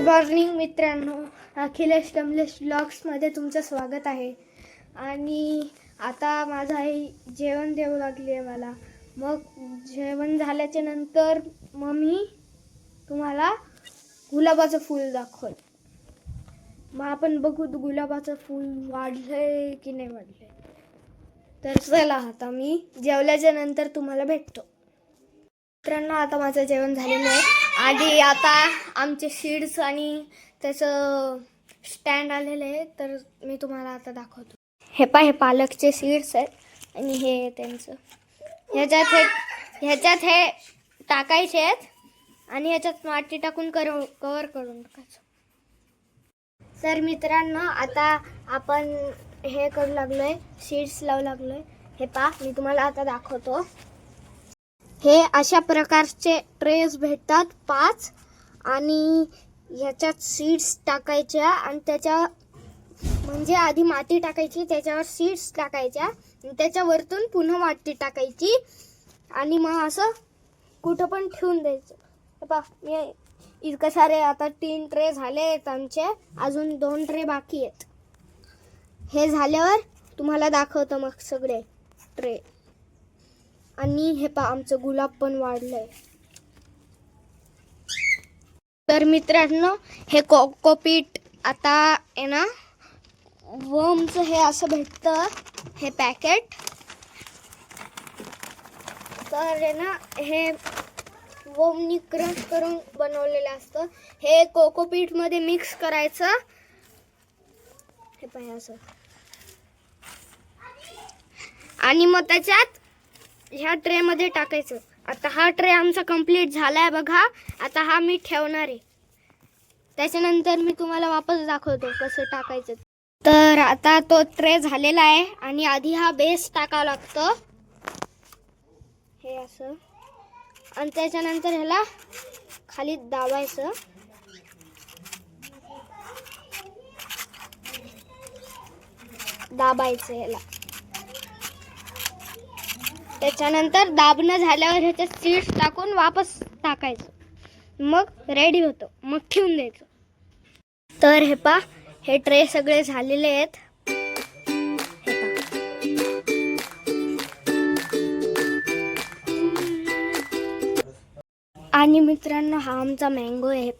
Morning मित्रांनो, अखिलेश कमलेश ब्लॉग्समध्ये तुमचं स्वागत आहे. आणि आता माझं आई जेवण देऊ लागली आहे मला. मग जेवण झाल्याच्या नंतर मी तुम्हाला गुलाबाचं फूल दाखवलं. मग आपण बघू गुलाबाचं फूल वाढलंय की नाही वाढलंय. तर चला आता मी जेवल्याच्या नंतर तुम्हाला भेटतो. मित्रांनो, आता माझं जेवण झालेलं आहे आणि आता आमचे सीड्स आणि त्याचं स्टँड आलेलं आहे. तर मी तुम्हाला आता दाखवतो. हे पालकचे सीड्स आहेत आणि हे त्यांचं ह्याच्यात हे टाकायचे आहेत आणि ह्याच्यात माती टाकून कवर करून टाकायचं. तर मित्रांनो, आता आपण हे करू लागलोय, सीड्स लावू लागलोय. हे मी तुम्हाला आता दाखवतो. हे अशा प्रकारचे ट्रेस भेटतात 5 आणि ह्याच्यात सीड्स टाकायच्या आणि त्याच्या म्हणजे आधी माती टाकायची, त्याच्यावर सीड्स टाकायच्या आणि त्याच्यावरतून पुन्हा माती टाकायची आणि मग असं कुठं पण ठेवून द्यायचं. मी इतकं सारे आता 3 ट्रे झाले आहेत आमचे, अजून 2 ट्रे बाकी आहेत. हे झाल्यावर तुम्हाला दाखवतो मग सगळे ट्रे. आणि हे आमचं गुलाब पण वाढलंय. तर मित्रांनो, हे कोकोपीट आता आहे ना, वर्मचं हे असं भेटतं, हे पॅकेट. तर आहे ना, हे वर्मनी क्रश करून बनवलेलं असतं. हे कोकोपीटमध्ये मिक्स करायचं. हे असं आणि मग त्याच्यात ह्या ट्रेमध्ये टाकायचं. आता हा ट्रे आमचा कंप्लीट झालाय बघा. आता हा मी ठेवणार आहे. त्याच्यानंतर मी तुम्हाला वापस दाखवतो कसं टाकायचं. तर आता तो ट्रे झालेला आहे आणि आधी हा बेस टाकावा लागतो, हे असं. आणि त्याच्यानंतर ह्याला खाली दाबायचं. ह्याला. त्याच्यानंतर दाबणं झाल्यावर ह्याच्यात सीड्स टाकून वापस टाकायचं. मग रेडी होतं. मग ठेवून द्यायचं. तर हे ट्रे सगळे झालेले आहेत. आणि मित्रांनो, हा आमचा मँगो आहे.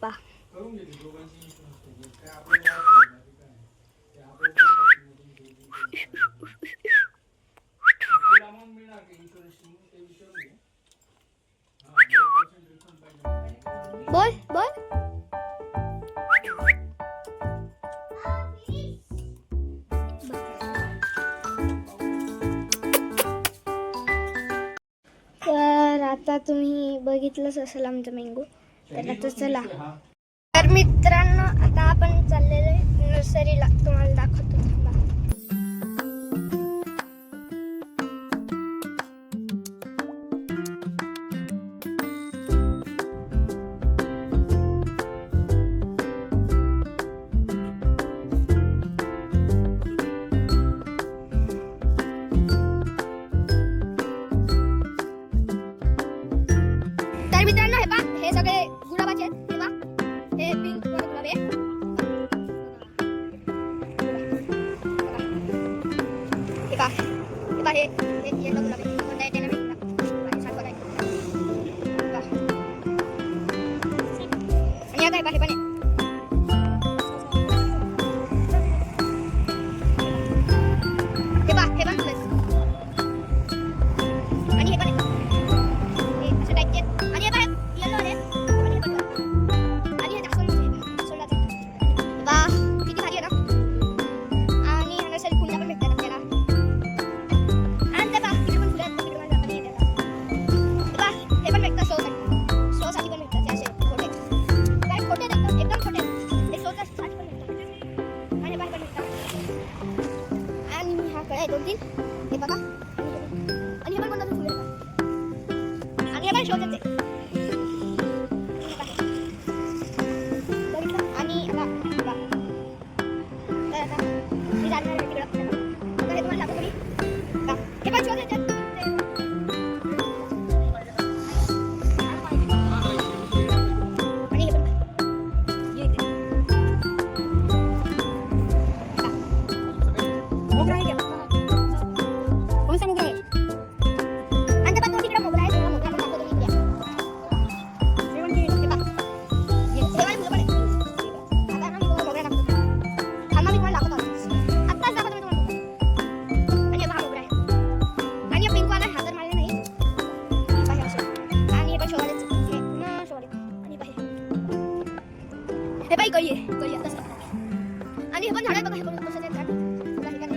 बोल बोल. तर आता तुम्ही बघितलंच असेल आमचं मँगो. तर आता चला. तर मित्रांनो, आता आपण चाललेलो आहे नर्सरीला. तुम्हाला दाखवतो. तर मित्रांनो, हे सगळे गुलाबाचे आहेत. हे पिंक गुलाब आहे. हे येलो गुलाब आहे. कोणता आहे ते नवीन आणि आता हे पण आहे. हे बघा. आणि हे पण कोणतं फुल आहे. आणि हे पण शोधत आहे. बघितलं. आणि आता मी जाणार आहे तिकडं. हे तुम्हाला दाखवतो मी. हे पण शोधत आहे. आणि हे पण हे बघा कशाचे आहेत काय बघा हे काय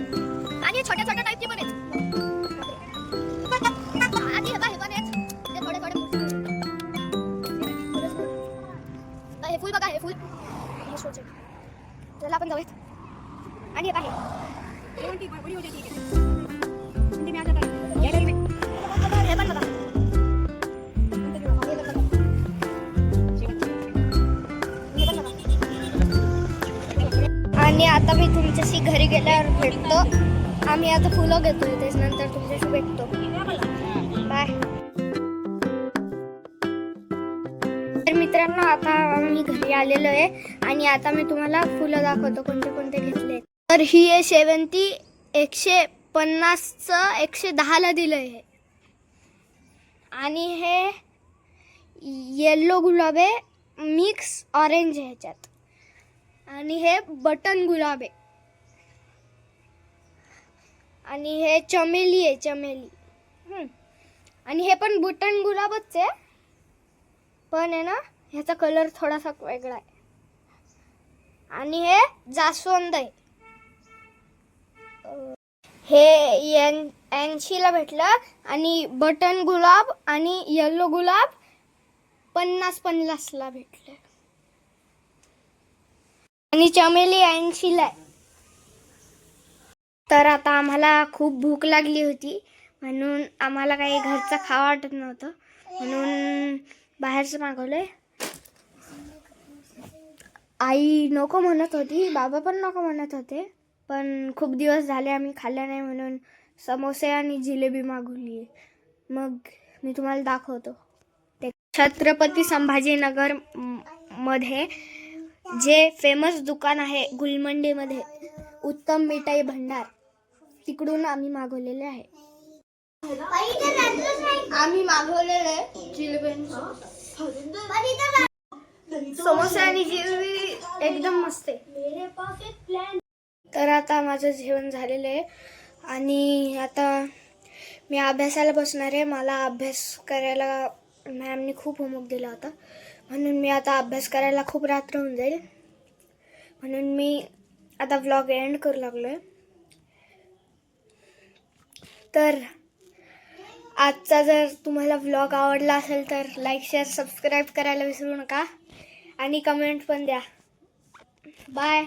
आणि हे छोट्या छोट्या टाईपचे पण आहेत आणि हे पण आहेत ते थोडे थोडे हे फुल बघा हे फुल हे शोचे चला आपण जाऊयात आणि हे काय हे पण बघा आणि आता मी तुमच्याशी घरी गेल्यावर भेटतो आम्ही आता फुलं घेतोय त्याच्यानंतर तुमच्याशी भेटतो बाय तर मित्रांनो आता आम्ही घरी आलेलो आहे आणि आता मी तुम्हाला फुलं दाखवतो कोणते कोणते घेतले तर ही आहे शेवंती 150चं 110ला दिलं आहे आणि हे येल्लो गुलाब आहे मिक्स ऑरेंज आहे ह्याच्यात आणि हे बटन गुलाब आहे आणि हे चमेली आहे चमेली आणि हे पण बटन गुलाबच आहे पण आहे ना ह्याचा कलर थोडासा वेगळा आहे आणि हे जास्वंद आहे हे 80ला भेटलं आणि बटन गुलाब आणि येल्लो गुलाब 50-50ला भेटलं आणि चमेली 80ला आहे तर आता आम्हाला खूप भूक लागली होती म्हणून आम्हाला काही घरचं खावं वाटत नव्हतं म्हणून बाहेरचं मागवलंय आई नको म्हणत होती बाबा पण नको म्हणत होते पण खूप दिवस झाले आम्ही खाल्लं नाही म्हणून समोसे आणि जिलेबी मागवली आहे मग मी तुम्हाला दाखवतो ते छत्रपती संभाजीनगर मध्ये जे फेमस दुकान आहे गुलमंडीमध्ये उत्तम मिठाई भंडार तिकडून आम्ही मागवलेले आहे आम्ही मागवलेले समोसे आणि जिलेबी एकदम मस्त आहे तर आता माझं जेवण झालेलं आहे आणि आता मी अभ्यासाला बसणार आहे मला अभ्यास करायला मॅमनी खूप होमवर्क दिला होता म्हणून मी आता अभ्यास करायला खूप रात्र होऊन जाईल म्हणून मी आता व्लॉग एंड करू लागलो आहे तर आजचा जर तुम्हाला व्लॉग आवडला असेल तर लाईक शेअर सबस्क्राईब करायला विसरू नका आणि कमेंट पण द्या बाय